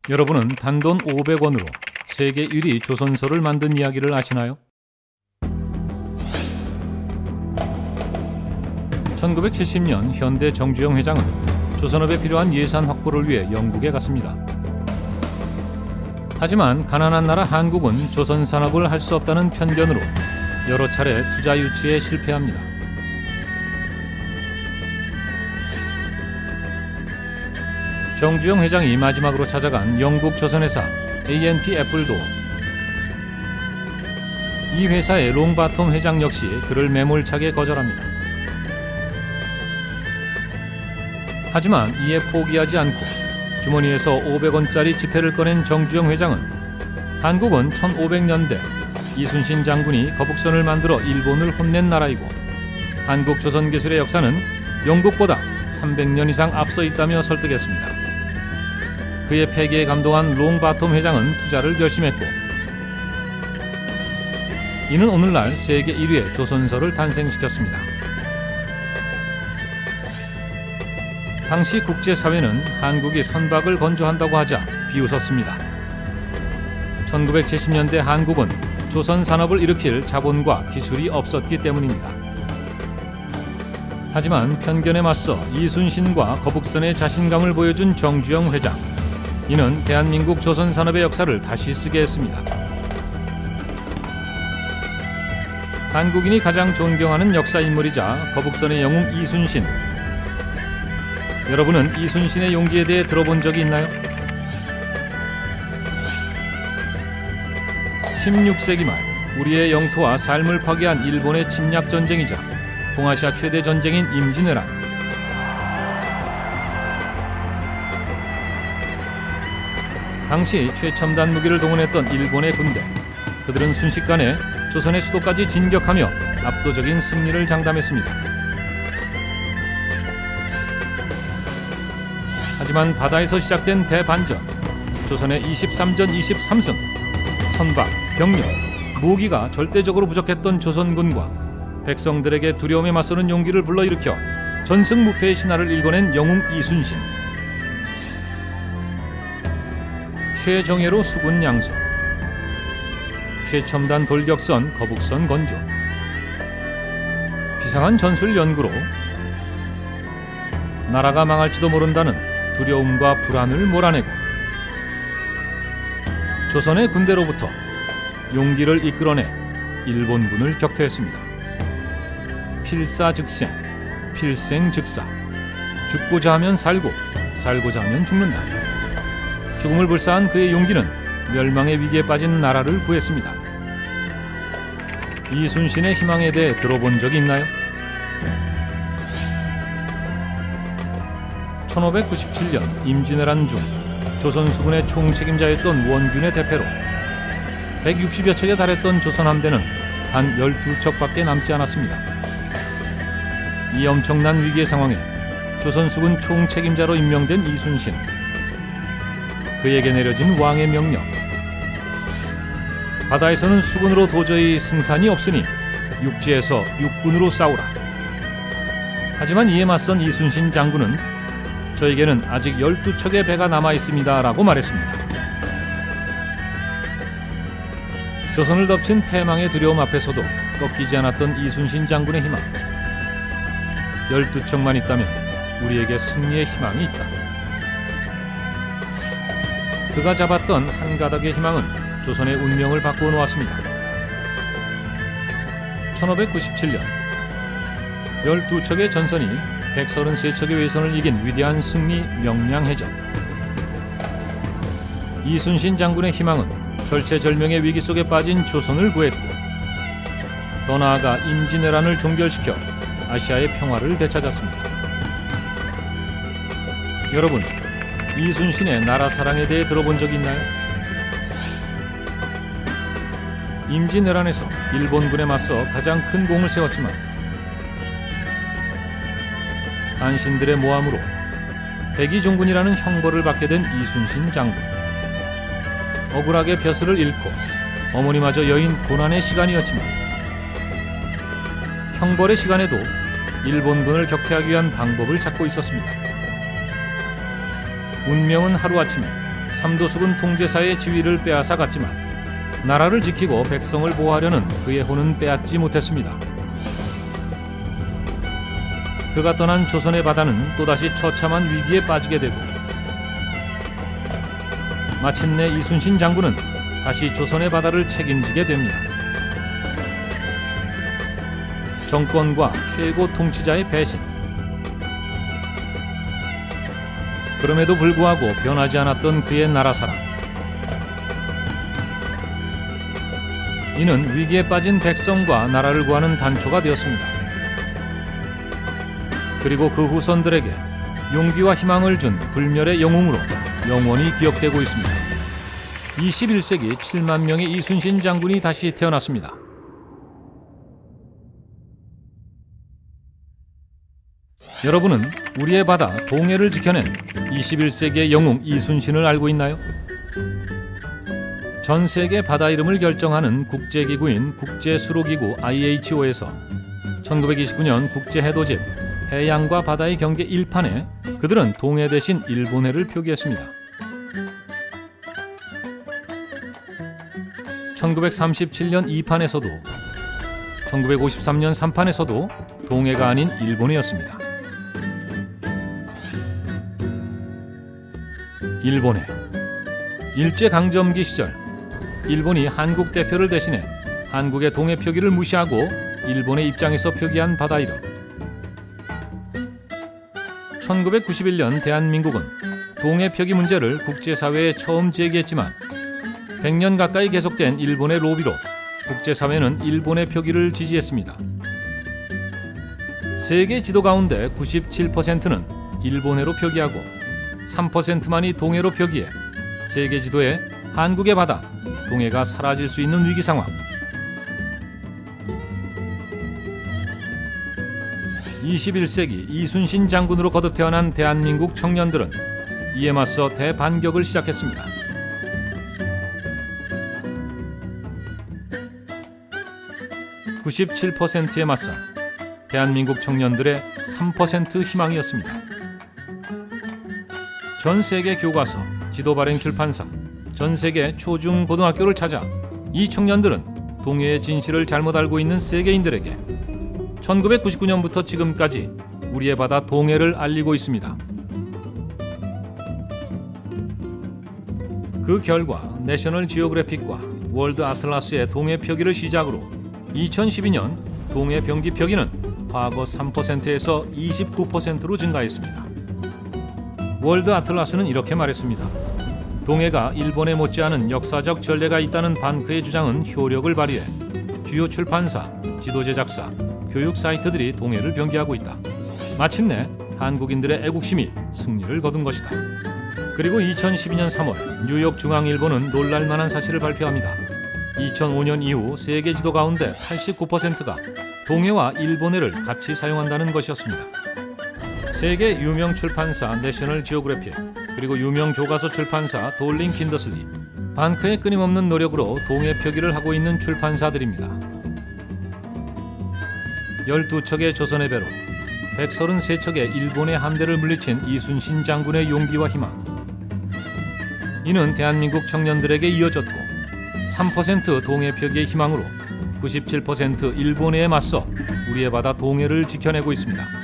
여러분은 단돈 500원으로 세계 1위 조선소를 만든 이야기를 아시나요? 1970년 현대 정주영 회장은 조선업에 필요한 예산 확보를 위해 영국에 갔습니다. 하지만 가난한 나라 한국은 조선 산업을 할 수 없다는 편견으로 여러 차례 투자 유치에 실패합니다. 정주영 회장이 마지막으로 찾아간 영국 조선회사 A&P 애플도 이 회사의 롱바톰 회장 역시 그를 매몰차게 거절합니다. 하지만 이에 포기하지 않고 주머니에서 500원짜리 지폐를 꺼낸 정주영 회장은 한국은 1500년대 이순신 장군이 거북선을 만들어 일본을 혼낸 나라이고 한국 조선 기술의 역사는 영국보다 300년 이상 앞서 있다며 설득했습니다. 그의 패기에 감동한 롱바톰 회장은 투자를 결심했고 이는 오늘날 세계 1위의 조선소를 탄생시켰습니다. 당시 국제사회는 한국이 선박을 건조한다고 하자 비웃었습니다. 1970년대 한국은 조선 산업을 일으킬 자본과 기술이 없었기 때문입니다. 하지만 편견에 맞서 이순신과 거북선의 자신감을 보여준 정주영 회장. 이는 대한민국 조선 산업의 역사를 다시 쓰게 했습니다. 한국인이 가장 존경하는 역사 인물이자 거북선의 영웅 이순신. 여러분은 이순신의 용기에 대해 들어본 적이 있나요? 16세기 말 우리의 영토와 삶을 파괴한 일본의 침략 전쟁이자 동아시아 최대 전쟁인 임진왜란. 당시 최첨단 무기를 동원했던 일본의 군대. 그들은 순식간에 조선의 수도까지 진격하며 압도적인 승리를 장담했습니다. 하지만 바다에서 시작된 대반전. 조선의 23전 23승. 선박, 병력, 무기가 절대적으로 부족했던 조선군과 백성들에게 두려움에 맞서는 용기를 불러일으켜 전승무패의 신화를 일궈낸 영웅 이순신. 최정예로 수군 양성, 최첨단 돌격선 거북선 건조, 비상한 전술 연구로 나라가 망할지도 모른다는 두려움과 불안을 몰아내고 조선의 군대로부터 용기를 이끌어내 일본군을 격퇴했습니다. 필사즉생, 필생즉사. 죽고자 하면 살고, 살고자 하면 죽는다. 죽음을 불사한 그의 용기는 멸망의 위기에 빠진 나라를 구했습니다. 이순신의 희망에 대해 들어본 적이 있나요? 1597년 임진왜란 중 조선 수군의 총책임자였던 원균의 대패로 160여 척에 달했던 조선 함대는 단 12척밖에 남지 않았습니다. 이 엄청난 위기의 상황에 조선 수군 총책임자로 임명된 이순신. 그에게 내려진 왕의 명령. 바다에서는 수군으로 도저히 승산이 없으니 육지에서 육군으로 싸우라. 하지만 이에 맞선 이순신 장군은 저에게는 아직 12척의 배가 남아 있습니다 라고 말했습니다. 조선을 덮친 패망의 두려움 앞에서도 꺾이지 않았던 이순신 장군의 희망. 12척만 있다면 우리에게 승리의 희망이 있다. 그가 잡았던 한 가닥의 희망은 조선의 운명을 바꾸어 놓았습니다. 1597년 12척의 전선이 133척의 외선을 이긴 위대한 승리 명량해전. 이순신 장군의 희망은 절체절명의 위기 속에 빠진 조선을 구했고 더 나아가 임진왜란을 종결시켜 아시아의 평화를 되찾았습니다. 여러분, 이순신의 나라 사랑에 대해 들어본 적이 있나요? 임진왜란에서 일본군에 맞서 가장 큰 공을 세웠지만 간신들의 모함으로 백의종군이라는 형벌을 받게 된 이순신 장군. 억울하게 벼슬을 잃고 어머니마저 여인 고난의 시간이었지만 형벌의 시간에도 일본군을 격퇴하기 위한 방법을 찾고 있었습니다. 운명은 하루아침에 삼도수군 통제사의 지위를 빼앗아 갔지만 나라를 지키고 백성을 보호하려는 그의 혼은 빼앗지 못했습니다. 그가 떠난 조선의 바다는 또다시 처참한 위기에 빠지게 되고 마침내 이순신 장군은 다시 조선의 바다를 책임지게 됩니다. 정권과 최고 통치자의 배신. 그럼에도 불구하고 변하지 않았던 그의 나라 사랑. 이는 위기에 빠진 백성과 나라를 구하는 단초가 되었습니다. 그리고 그 후손들에게 용기와 희망을 준 불멸의 영웅으로 영원히 기억되고 있습니다. 21세기 7만 명의 이순신 장군이 다시 태어났습니다. 여러분은 우리의 바다 동해를 지켜낸 21세기의 영웅 이순신을 알고 있나요? 전 세계 바다 이름을 결정하는 국제기구인 국제수로기구 IHO에서 1929년 국제해도집 해양과 바다의 경계 1판에 그들은 동해 대신 일본해를 표기했습니다. 1937년 2판에서도 1953년 3판에서도 동해가 아닌 일본해였습니다. 일본해. 일제강점기 시절 일본이 한국 대표를 대신해 한국의 동해 표기를 무시하고 일본의 입장에서 표기한 바다 이름. 1991년 대한민국은 동해 표기 문제를 국제사회에 처음 제기했지만 100년 가까이 계속된 일본의 로비로 국제사회는 일본의 표기를 지지했습니다. 세계 지도 가운데 97%는 일본해로 표기하고 3%만이 동해로 표기해 세계 지도에 한국의 바다, 동해가 사라질 수 있는 위기 상황. 21세기 이순신 장군으로 거듭 태어난 대한민국 청년들은 이에 맞서 대반격을 시작했습니다. (97%에) 맞서 대한민국 청년들의 3% 희망이었습니다. 전 세계 교과서, 지도 발행 출판사, 전 세계 초중 고등학교를 찾아 이 청년들은 동해의 진실을 잘못 알고 있는 세계인들에게 1999년부터 지금까지 우리의 바다 동해를 알리고 있습니다. 그 결과 내셔널 지오그래픽과 월드 아틀라스의 동해 표기를 시작으로 2012년 동해 병기 표기는 과거 3%에서 29%로 증가했습니다. 월드 아틀라스는 이렇게 말했습니다. 동해가 일본에 못지않은 역사적 전례가 있다는 반크의 주장은 효력을 발휘해 주요 출판사, 지도 제작사, 교육 사이트들이 동해를 병기하고 있다. 마침내 한국인들의 애국심이 승리를 거둔 것이다. 그리고 2012년 3월 뉴욕 중앙일보는 놀랄만한 사실을 발표합니다. 2005년 이후 세계 지도 가운데 89%가 동해와 일본해를 같이 사용한다는 것이었습니다. 세계 유명 출판사 내셔널 지오그래픽, 그리고 유명 교과서 출판사 돌링 킨더슬리, 반크의 끊임없는 노력으로 동해 표기를 하고 있는 출판사들입니다. 12척의 조선의 배로 133척의 일본의 함대를 물리친 이순신 장군의 용기와 희망. 이는 대한민국 청년들에게 이어졌고 3% 동해 표기의 희망으로 97% 일본해에 맞서 우리의 바다 동해를 지켜내고 있습니다.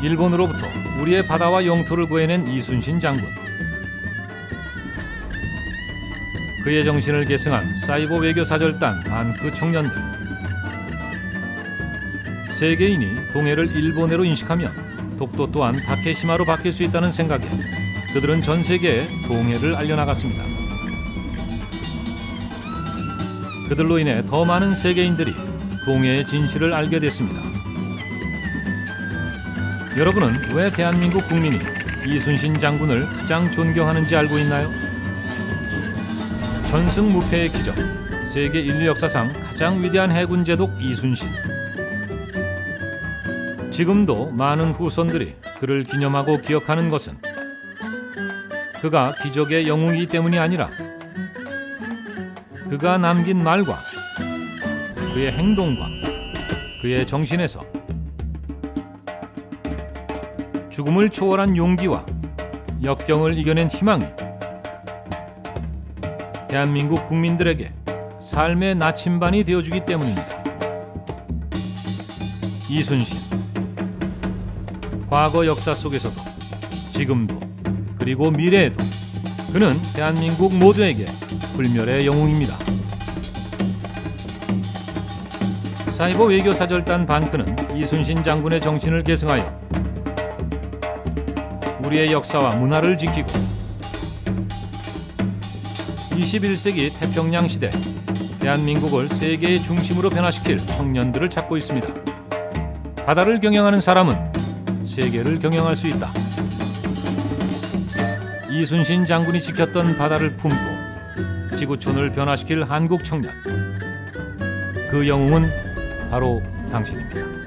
일본으로부터 우리의 바다와 영토를 구해낸 이순신 장군. 그의 정신을 계승한 사이버 외교사절단 반크 청년들. 세계인이 동해를 일본해로 인식하면 독도 또한 다케시마로 바뀔 수 있다는 생각에 그들은 전 세계에 동해를 알려나갔습니다. 그들로 인해 더 많은 세계인들이 동해의 진실을 알게 됐습니다. 여러분은 왜 대한민국 국민이 이순신 장군을 가장 존경하는지 알고 있나요? 전승무패의 기적, 세계 인류 역사상 가장 위대한 해군 제독 이순신. 지금도 많은 후손들이 그를 기념하고 기억하는 것은 그가 기적의 영웅이기 때문이 아니라 그가 남긴 말과 그의 행동과 그의 정신에서 죽음을 초월한 용기와 역경을 이겨낸 희망이 대한민국 국민들에게 삶의 나침반이 되어주기 때문입니다. 이순신, 과거 역사 속에서도 지금도 그리고 미래에도 그는 대한민국 모두에게 불멸의 영웅입니다. 사이버 외교사절단 반크는 이순신 장군의 정신을 계승하여 우리의 역사와 문화를 지키고 21세기 태평양 시대 대한민국을 세계의 중심으로 변화시킬 청년들을 찾고 있습니다. 바다를 경영하는 사람은 세계를 경영할 수 있다. 이순신 장군이 지켰던 바다를 품고 지구촌을 변화시킬 한국 청년. 그 영웅은 바로 당신입니다.